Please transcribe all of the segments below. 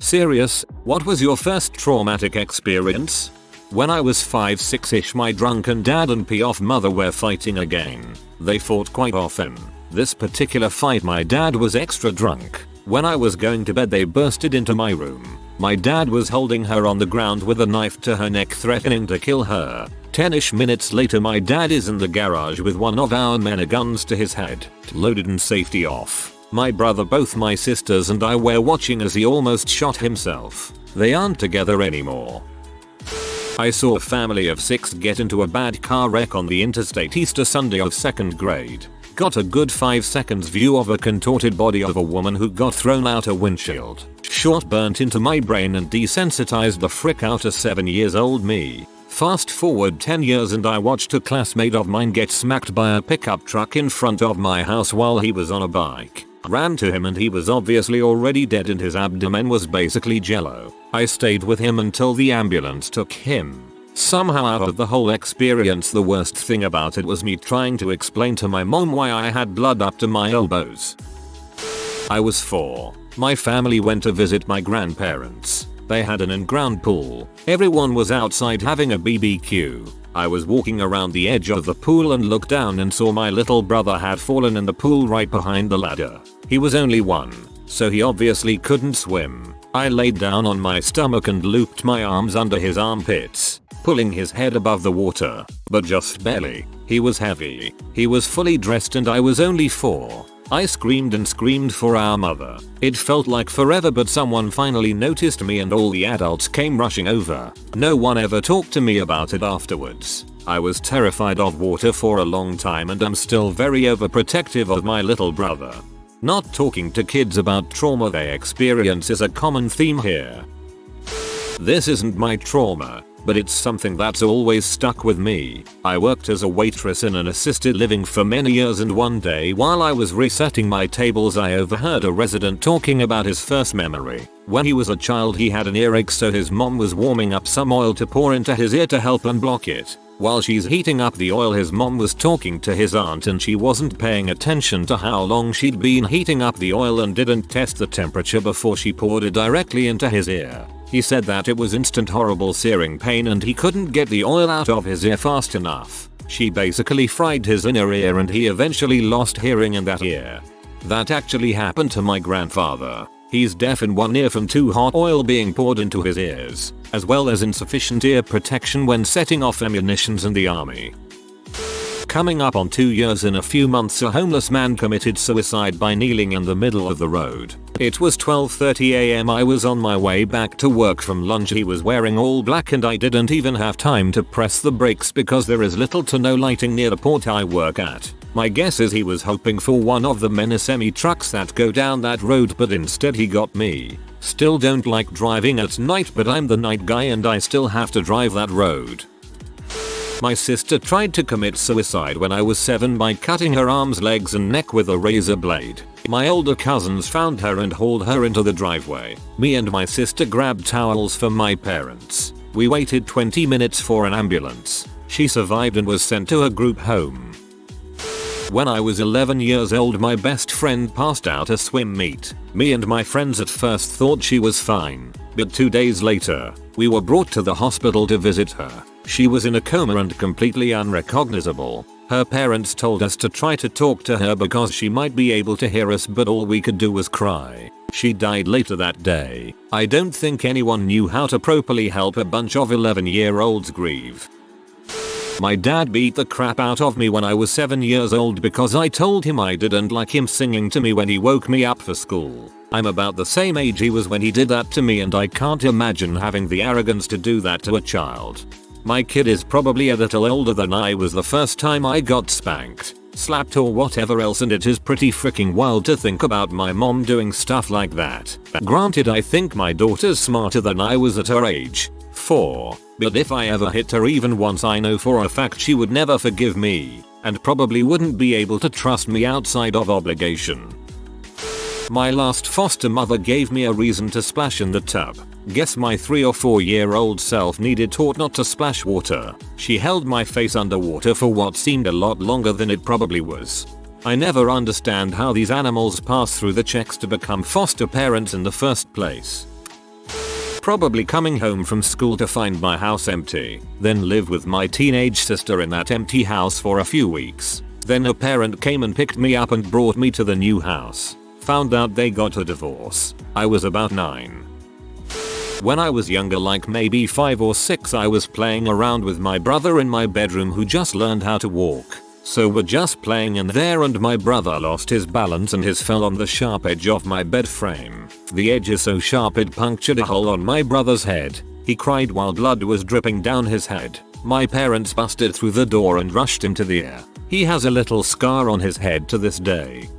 Serious, what was your first traumatic experience? When I was 5-6ish, my drunken dad and pee-off mother were fighting again. They fought quite often. This particular fight, my dad was extra drunk. When I was going to bed, they bursted into my room. My dad was holding her on the ground with a knife to her neck, threatening to kill her. 10ish minutes later, my dad is in the garage with one of our men, guns to his head, loaded and safety off. My brother, both my sisters and I were watching as he almost shot himself. They aren't together anymore. I saw a family of 6 get into a bad car wreck on the interstate Easter Sunday of 2nd grade. Got a good 5 seconds view of a contorted body of a woman who got thrown out a windshield. Shot burnt into my brain and desensitized the frick out of 7 years old me. Fast forward 10 years and I watched a classmate of mine get smacked by a pickup truck in front of my house while he was on a bike. Ran to him and he was obviously already dead and his abdomen was basically jello. I stayed with him until the ambulance took him. Somehow out of the whole experience, the worst thing about it was me trying to explain to my mom why I had blood up to my elbows. I was 4. My family went to visit my grandparents. They had an in-ground pool. Everyone was outside having a BBQ. I was walking around the edge of the pool and looked down and saw my little brother had fallen in the pool right behind the ladder. He was only 1, so he obviously couldn't swim. I laid down on my stomach and looped my arms under his armpits, pulling his head above the water, but just barely. He was heavy. He was fully dressed and I was only 4. I screamed and screamed for our mother. It felt like forever, but someone finally noticed me and all the adults came rushing over. No one ever talked to me about it afterwards. I was terrified of water for a long time and I'm still very overprotective of my little brother. Not talking to kids about trauma they experience is a common theme here. This isn't my trauma, but it's something that's always stuck with me. I worked as a waitress in an assisted living for many years, and one day while I was resetting my tables, I overheard a resident talking about his first memory. When he was a child, he had an earache, so his mom was warming up some oil to pour into his ear to help unblock it. While she's heating up the oil, his mom was talking to his aunt and she wasn't paying attention to how long she'd been heating up the oil and didn't test the temperature before she poured it directly into his ear. He said that it was instant horrible searing pain and he couldn't get the oil out of his ear fast enough. She basically fried his inner ear and he eventually lost hearing in that ear. That actually happened to my grandfather. He's deaf in one ear from too hot oil being poured into his ears, as well as insufficient ear protection when setting off ammunitions in the army. Coming up on 2 years in a few months, a homeless man committed suicide by kneeling in the middle of the road. It was 12:30 am. I was on my way back to work from lunch. He was wearing all black and I didn't even have time to press the brakes because there is little to no lighting near the port I work at. My guess is he was hoping for one of the many semi-trucks that go down that road, but instead he got me. Still don't like driving at night, but I'm the night guy and I still have to drive that road. My sister tried to commit suicide when I was 7 by cutting her arms, legs and neck with a razor blade. My older cousins found her and hauled her into the driveway. Me and my sister grabbed towels for my parents. We waited 20 minutes for an ambulance. She survived and was sent to a group home. When I was 11 years old, my best friend passed out at swim meet. Me and my friends at first thought she was fine, but 2 days later, we were brought to the hospital to visit her. She was in a coma and completely unrecognizable. Her parents told us to try to talk to her because she might be able to hear us, but all we could do was cry. She died later that day. I don't think anyone knew how to properly help a bunch of 11-year-olds grieve. My dad beat the crap out of me when I was 7 years old because I told him I didn't like him singing to me when he woke me up for school. I'm about the same age he was when he did that to me and I can't imagine having the arrogance to do that to a child. My kid is probably a little older than I was the first time I got spanked, slapped or whatever else, and it is pretty freaking wild to think about my mom doing stuff like that. Granted, I think my daughter's smarter than I was at her age, 4, but if I ever hit her even once, I know for a fact she would never forgive me, and probably wouldn't be able to trust me outside of obligation. My last foster mother gave me a reason to splash in the tub. Guess my 3 or 4 year old self needed taught not to splash water. She held my face underwater for what seemed a lot longer than it probably was. I never understand how these animals pass through the checks to become foster parents in the first place. Probably coming home from school to find my house empty, then live with my teenage sister in that empty house for a few weeks. Then a parent came and picked me up and brought me to the new house. Found out they got a divorce. I was about 9. When I was younger, like maybe 5 or 6, I was playing around with my brother in my bedroom who just learned how to walk. So we're just playing in there and my brother lost his balance and fell on the sharp edge of my bed frame. The edge is so sharp it punctured a hole on my brother's head. He cried while blood was dripping down his head. My parents busted through the door and rushed him to the ER. He has a little scar on his head to this day.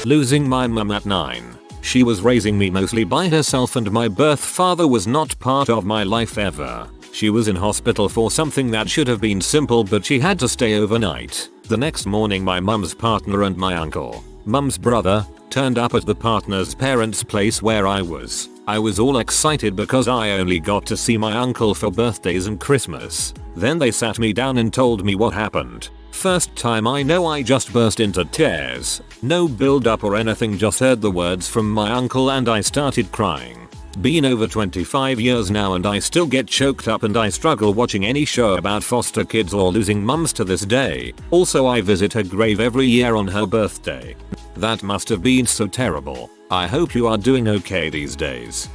Losing my mum at 9. She was raising me mostly by herself and my birth father was not part of my life ever. She was in hospital for something that should have been simple, but she had to stay overnight. The next morning my mum's partner and my uncle, mum's brother, turned up at the partner's parents' place where I was. I was all excited because I only got to see my uncle for birthdays and Christmas. Then they sat me down and told me what happened. First time I know, I just burst into tears. No build up or anything, just heard the words from my uncle and I started crying. Been over 25 years now and I still get choked up and I struggle watching any show about foster kids or losing mums to this day. Also, I visit her grave every year on her birthday. That must have been so terrible. I hope you are doing okay these days.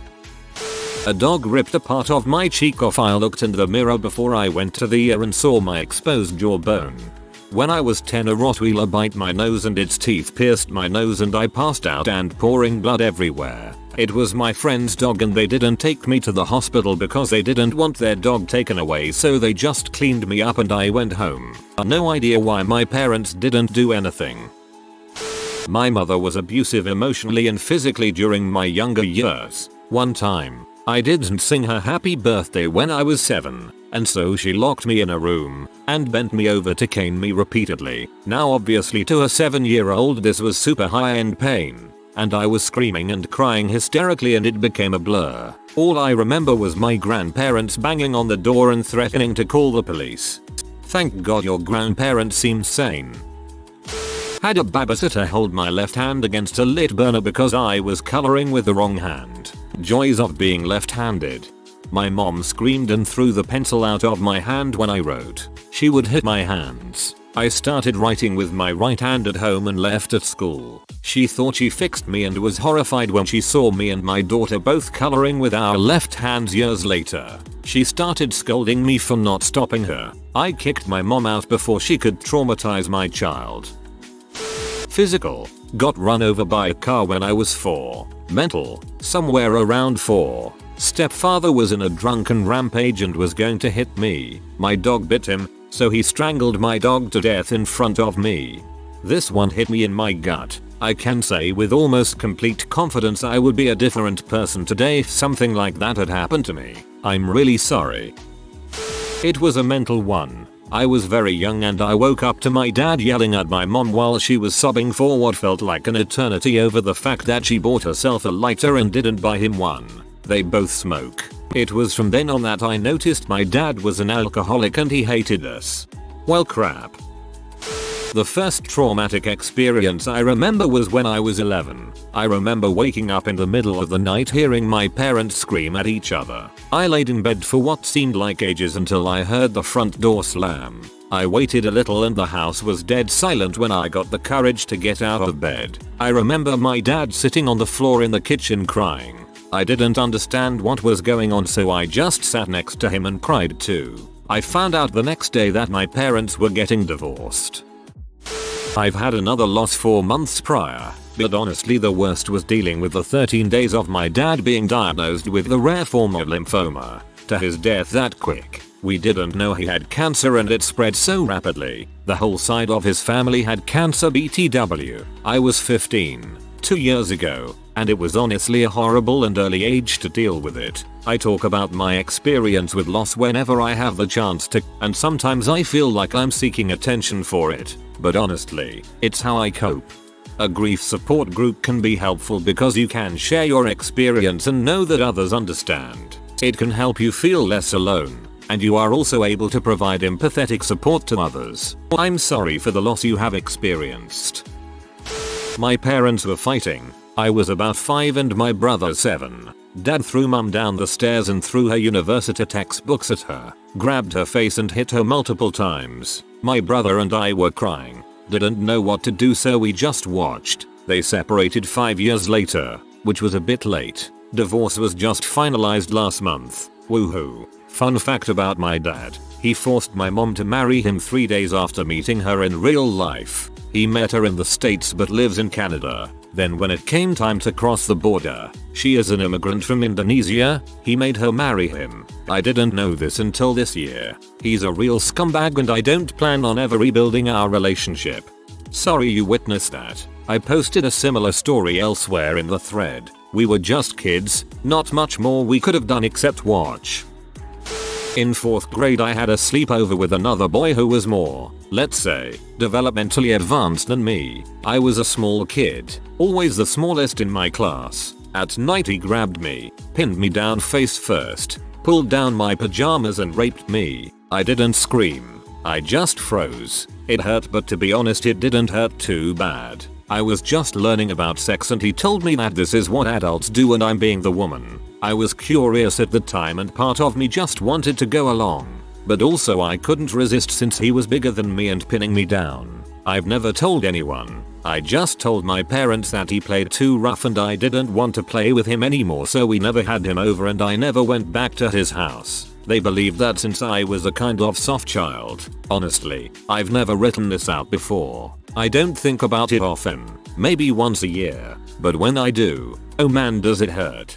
A dog ripped a part of my cheek off. I looked in the mirror before I went to the ER and saw my exposed jawbone. When I was 10, a Rottweiler bit my nose and its teeth pierced my nose and I passed out and pouring blood everywhere. It was my friend's dog and they didn't take me to the hospital because they didn't want their dog taken away, so they just cleaned me up and I went home. No idea why my parents didn't do anything. My mother was abusive emotionally and physically during my younger years. One time, I didn't sing her happy birthday when I was 7, and so she locked me in a room and bent me over to cane me repeatedly. Now obviously to a 7-year-old this was super high-end pain, and I was screaming and crying hysterically and it became a blur. All I remember was my grandparents banging on the door and threatening to call the police. Thank God your grandparents seemed sane. Had a babysitter hold my left hand against a lit burner because I was coloring with the wrong hand. Joys of being left-handed. My mom screamed and threw the pencil out of my hand when I wrote. She would hit my hands. I started writing with my right hand at home and left at school. She thought she fixed me and was horrified when she saw me and my daughter both coloring with our left hands years later. She started scolding me for not stopping her. I kicked my mom out before she could traumatize my child. Physical. Got run over by a car when I was 4. Mental. Somewhere around 4. Stepfather was in a drunken rampage and was going to hit me. My dog bit him, so he strangled my dog to death in front of me. This one hit me in my gut. I can say with almost complete confidence I would be a different person today if something like that had happened to me. I'm really sorry. It was a mental one. I was very young and I woke up to my dad yelling at my mom while she was sobbing for what felt like an eternity over the fact that she bought herself a lighter and didn't buy him one. They both smoke. It was from then on that I noticed my dad was an alcoholic and he hated us. Well, crap. The first traumatic experience I remember was when I was 11. I remember waking up in the middle of the night hearing my parents scream at each other. I laid in bed for what seemed like ages until I heard the front door slam. I waited a little and the house was dead silent when I got the courage to get out of bed. I remember my dad sitting on the floor in the kitchen crying. I didn't understand what was going on, so I just sat next to him and cried too. I found out the next day that my parents were getting divorced. I've had another loss 4 months prior, but honestly the worst was dealing with the 13 days of my dad being diagnosed with the rare form of lymphoma. To his death that quick. We didn't know he had cancer and it spread so rapidly. The whole side of his family had cancer BTW. I was 15, 2 years ago, and it was honestly a horrible and early age to deal with it. I talk about my experience with loss whenever I have the chance to, and sometimes I feel like I'm seeking attention for it. But honestly, it's how I cope. A grief support group can be helpful because you can share your experience and know that others understand. It can help you feel less alone, and you are also able to provide empathetic support to others. I'm sorry for the loss you have experienced. My parents were fighting. I was about 5 and my brother 7. Dad threw mum down the stairs and threw her university textbooks at her, grabbed her face and hit her multiple times. My brother and I were crying. Didn't know what to do, so we just watched. They separated 5 years later, which was a bit late. Divorce was just finalized last month. Woohoo. Fun fact about my dad. He forced my mom to marry him 3 days after meeting her in real life. He met her in the States but lives in Canada. Then when it came time to cross the border, she is an immigrant from Indonesia, he made her marry him. I didn't know this until this year. He's a real scumbag and I don't plan on ever rebuilding our relationship. Sorry you witnessed that. I posted a similar story elsewhere in the thread. We were just kids, not much more we could have done except watch. In 4th grade I had a sleepover with another boy who was more, let's say, developmentally advanced than me. I was a small kid, always the smallest in my class. At night he grabbed me, pinned me down face first, pulled down my pajamas and raped me. I didn't scream. I just froze. It hurt, but to be honest it didn't hurt too bad. I was just learning about sex and he told me that this is what adults do and I'm being the woman. I was curious at the time and part of me just wanted to go along. But also I couldn't resist since he was bigger than me and pinning me down. I've never told anyone. I just told my parents that he played too rough and I didn't want to play with him anymore, so we never had him over and I never went back to his house. They believed that since I was a kind of soft child. Honestly, I've never written this out before. I don't think about it often, maybe once a year, but when I do, oh man does it hurt.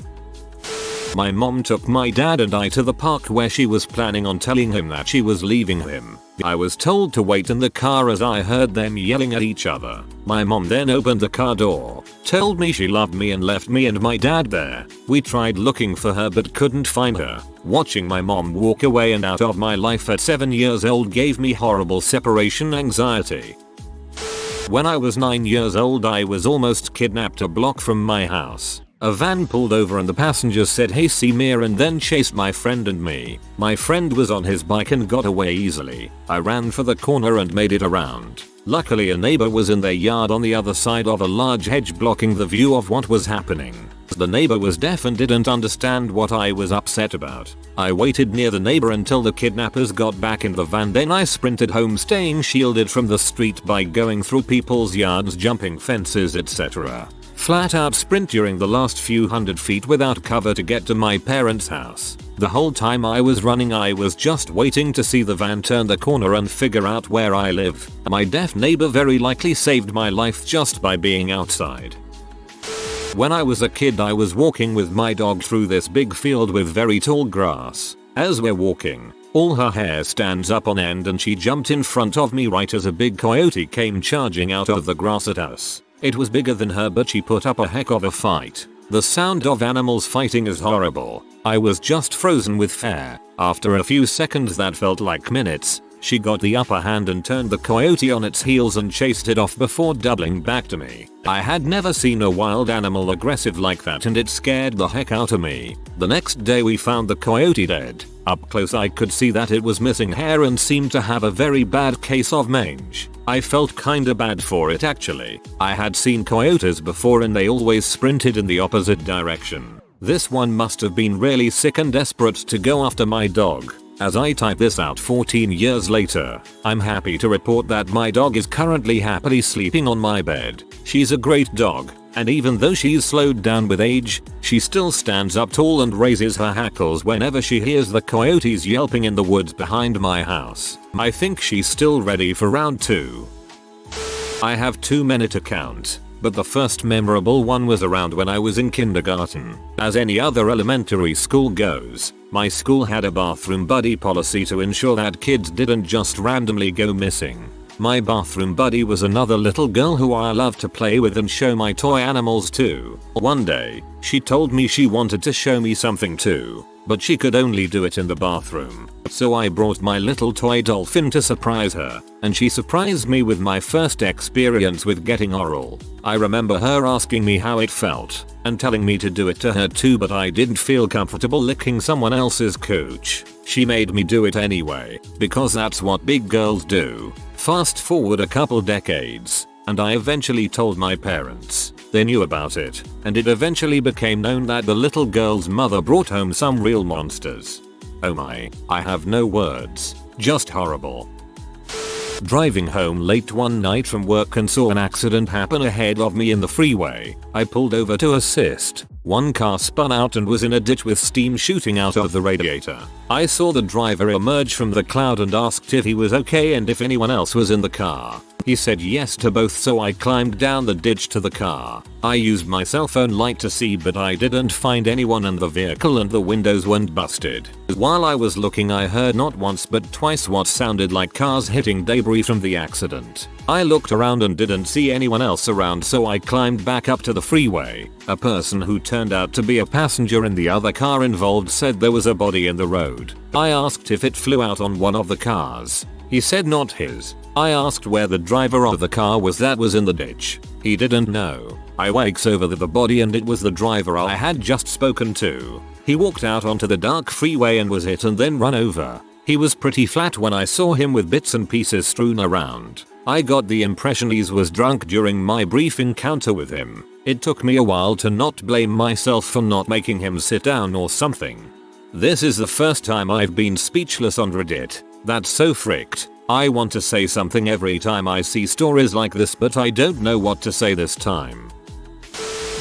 My mom took my dad and I to the park where she was planning on telling him that she was leaving him. I was told to wait in the car as I heard them yelling at each other. My mom then opened the car door, told me she loved me and left me and my dad there. We tried looking for her but couldn't find her. Watching my mom walk away and out of my life at 7 years old gave me horrible separation anxiety. When I was 9 years old I was almost kidnapped a block from my house. A van pulled over and the passengers said hey see me, and then chased my friend and me. My friend was on his bike and got away easily. I ran for the corner and made it around. Luckily a neighbor was in their yard on the other side of a large hedge blocking the view of what was happening. The neighbor was deaf and didn't understand what I was upset about. I waited near the neighbor until the kidnappers got back in the van, then I sprinted home staying shielded from the street by going through people's yards, jumping fences, etc. Flat out sprint during the last few hundred feet without cover to get to my parents' house. The whole time I was running I was just waiting to see the van turn the corner and figure out where I live. My deaf neighbor very likely saved my life just by being outside. When I was a kid I was walking with my dog through this big field with very tall grass. As we're walking, all her hair stands up on end and she jumped in front of me right as a big coyote came charging out of the grass at us. It was bigger than her but she put up a heck of a fight. The sound of animals fighting is horrible. I was just frozen with fear. After a few seconds that felt like minutes, she got the upper hand and turned the coyote on its heels and chased it off before doubling back to me. I had never seen a wild animal aggressive like that and it scared the heck out of me. The next day we found the coyote dead. Up close I could see that it was missing hair and seemed to have a very bad case of mange. I felt kinda bad for it actually. I had seen coyotes before and they always sprinted in the opposite direction. This one must have been really sick and desperate to go after my dog. As I type this out 14 years later, I'm happy to report that my dog is currently happily sleeping on my bed. She's a great dog, and even though she's slowed down with age, she still stands up tall and raises her hackles whenever she hears the coyotes yelping in the woods behind my house. I think she's still ready for round 2. I have too many to count, but the first memorable one was around when I was in kindergarten. As any other elementary school goes, my school had a bathroom buddy policy to ensure that kids didn't just randomly go missing. My bathroom buddy was another little girl who I loved to play with and show my toy animals to. One day, she told me she wanted to show me something too, but she could only do it in the bathroom. So I brought my little toy dolphin to surprise her, and she surprised me with my first experience with getting oral. I remember her asking me how it felt, and telling me to do it to her too, but I didn't feel comfortable licking someone else's cooch. She made me do it anyway, because that's what big girls do. Fast forward a couple decades, and I eventually told my parents. They knew about it, and it eventually became known that the little girl's mother brought home some real monsters. Oh my, I have no words, just horrible. Driving home late one night from work and saw an accident happen ahead of me in the freeway. I pulled over to assist. One car spun out and was in a ditch with steam shooting out of the radiator. I saw the driver emerge from the cloud and asked if he was okay and if anyone else was in the car. He said yes to both, so I climbed down the ditch to the car. I used my cell phone light to see, but I didn't find anyone in the vehicle and the windows weren't busted. While I was looking, I heard not once but twice what sounded like cars hitting debris from the accident. I looked around and didn't see anyone else around, so I climbed back up to the freeway. A person who turned out to be a passenger in the other car involved said there was a body in the road. I asked if it flew out on one of the cars. He said not his. I asked where the driver of the car was that was in the ditch. He didn't know. I wakes over the body and it was the driver I had just spoken to. He walked out onto the dark freeway and was hit and then run over. He was pretty flat when I saw him with bits and pieces strewn around. I got the impression he was drunk during my brief encounter with him. It took me a while to not blame myself for not making him sit down or something. This is the first time I've been speechless on Reddit. That's so fricked. I want to say something every time I see stories like this, but I don't know what to say this time.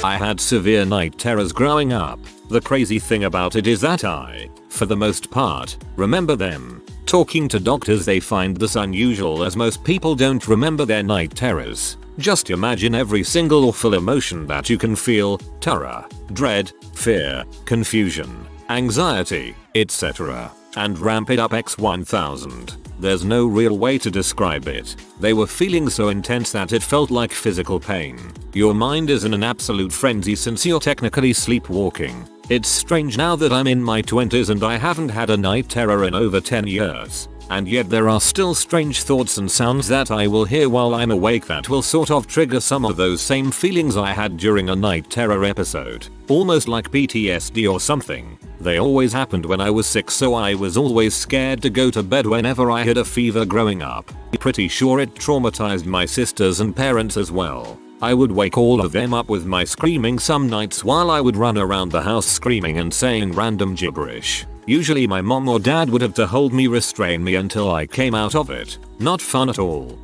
I had severe night terrors growing up. The crazy thing about it is that I, for the most part, remember them. Talking to doctors, they find this unusual as most people don't remember their night terrors. Just imagine every single awful emotion that you can feel: terror, dread, fear, confusion, anxiety, etc. and ramp it up x 1000. There's no real way to describe it. They were feeling so intense that it felt like physical pain. Your mind is in an absolute frenzy since you're technically sleepwalking. It's strange now that I'm in my 20s and I haven't had a night terror in over 10 years. And yet there are still strange thoughts and sounds that I will hear while I'm awake that will sort of trigger some of those same feelings I had during a night terror episode. Almost like PTSD or something. They always happened when I was 6, so I was always scared to go to bed whenever I had a fever growing up. Pretty sure it traumatized my sisters and parents as well. I would wake all of them up with my screaming some nights while I would run around the house screaming and saying random gibberish. Usually my mom or dad would have to hold me, restrain me until I came out of it. Not fun at all.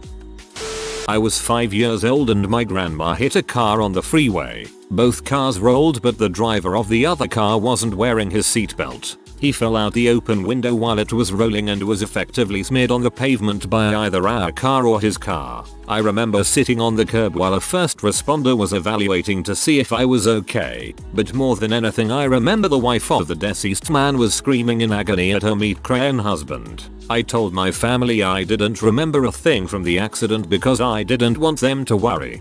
I was 5 years old and my grandma hit a car on the freeway. Both cars rolled, but the driver of the other car wasn't wearing his seatbelt. He fell out the open window while it was rolling and was effectively smeared on the pavement by either our car or his car. I remember sitting on the curb while a first responder was evaluating to see if I was okay, but more than anything I remember the wife of the deceased man was screaming in agony at her meat-crayon husband. I told my family I didn't remember a thing from the accident because I didn't want them to worry.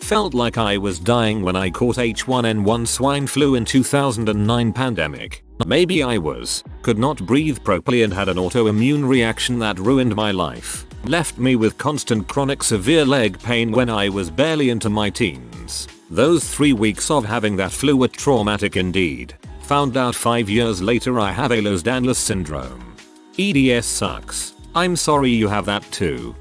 Felt like I was dying when I caught H1N1 swine flu in 2009 pandemic. Maybe I was. Could not breathe properly and had an autoimmune reaction that ruined my life. Left me with constant chronic severe leg pain when I was barely into my teens. Those 3 weeks of having that flu were traumatic indeed. Found out 5 years later I have Ehlers-Danlos syndrome. EDS sucks. I'm sorry you have that too.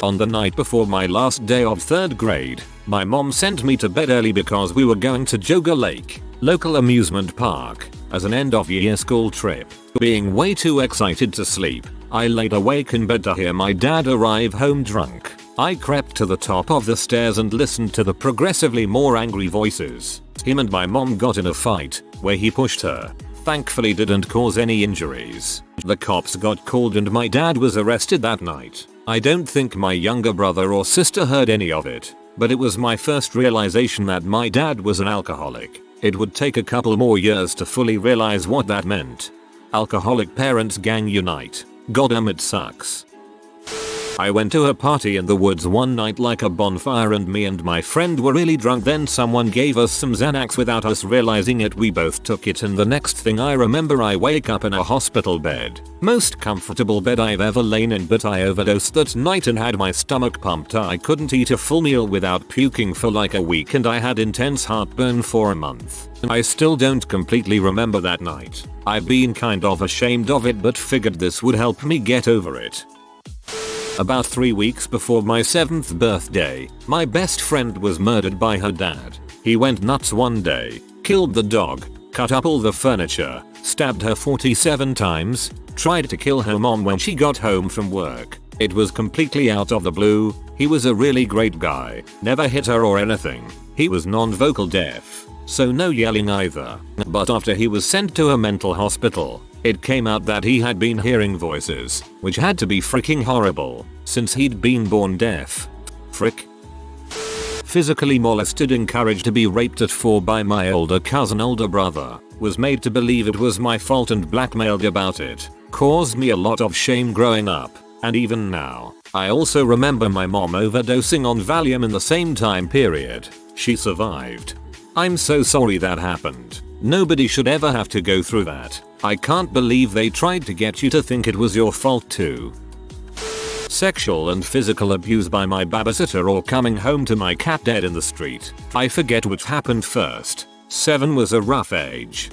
On the night before my last day of 3rd grade, my mom sent me to bed early because we were going to Joga Lake, local amusement park, as an end of year school trip. Being way too excited to sleep, I laid awake in bed to hear my dad arrive home drunk. I crept to the top of the stairs and listened to the progressively more angry voices. Him and my mom got in a fight, where he pushed her. Thankfully didn't cause any injuries. The cops got called and my dad was arrested that night. I don't think my younger brother or sister heard any of it, but it was my first realization that my dad was an alcoholic. It would take a couple more years to fully realize what that meant. Alcoholic parents gang unite. Goddamn, it sucks. I went to a party in the woods one night like a bonfire and me and my friend were really drunk. Then someone gave us some Xanax without us realizing it. We both took it and the next thing I remember I wake up in a hospital bed. Most comfortable bed I've ever lain in, but I overdosed that night and had my stomach pumped. I couldn't eat a full meal without puking for like a week and I had intense heartburn for a month. I still don't completely remember that night. I've been kind of ashamed of it but figured this would help me get over it. About 3 weeks before my 7th birthday, my best friend was murdered by her dad. He went nuts one day, killed the dog, cut up all the furniture, stabbed her 47 times, tried to kill her mom when she got home from work. It was completely out of the blue. He was a really great guy, never hit her or anything. He was non-vocal deaf, so no yelling either. But after he was sent to a mental hospital, it came out that he had been hearing voices, which had to be freaking horrible, since he'd been born deaf. Frick. Physically molested, encouraged to be raped at 4 by my older brother, was made to believe it was my fault and blackmailed about it. Caused me a lot of shame growing up, and even now. I also remember my mom overdosing on Valium in the same time period. She survived. I'm so sorry that happened. Nobody should ever have to go through that. I can't believe they tried to get you to think it was your fault too. Sexual and physical abuse by my babysitter or coming home to my cat dead in the street. I forget which happened first. 7 was a rough age.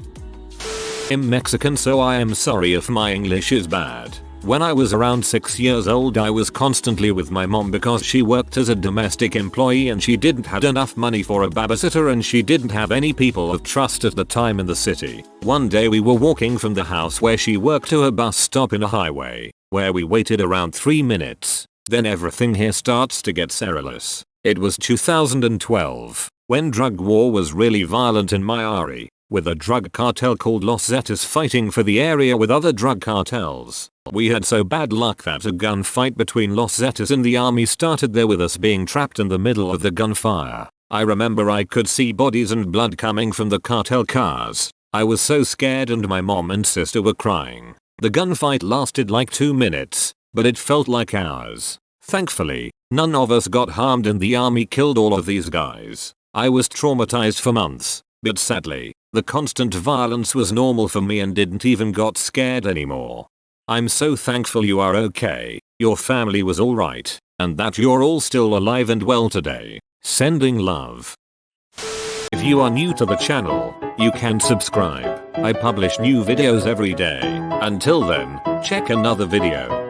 I'm Mexican, so I am sorry if my English is bad. When I was around 6 years old, I was constantly with my mom because she worked as a domestic employee and she didn't have enough money for a babysitter and she didn't have any people of trust at the time in the city. One day we were walking from the house where she worked to a bus stop in a highway, where we waited around 3 minutes. Then everything here starts to get scurrilous. It was 2012, when drug war was really violent in Miami, with a drug cartel called Los Zetas fighting for the area with other drug cartels. We had so bad luck that a gunfight between Los Zetas and the army started there, with us being trapped in the middle of the gunfire. I remember I could see bodies and blood coming from the cartel cars. I was so scared and my mom and sister were crying. The gunfight lasted like 2 minutes, but it felt like hours. Thankfully, none of us got harmed and the army killed all of these guys. I was traumatized for months, but sadly, the constant violence was normal for me and didn't even got scared anymore. I'm so thankful you are okay, your family was alright, and that you're all still alive and well today. Sending love. If you are new to the channel, you can subscribe. I publish new videos every day. Until then, check another video.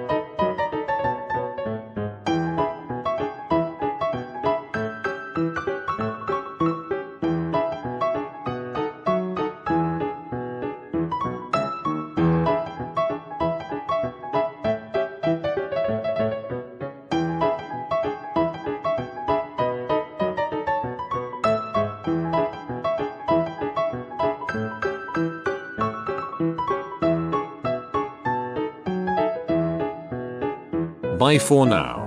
Bye for now.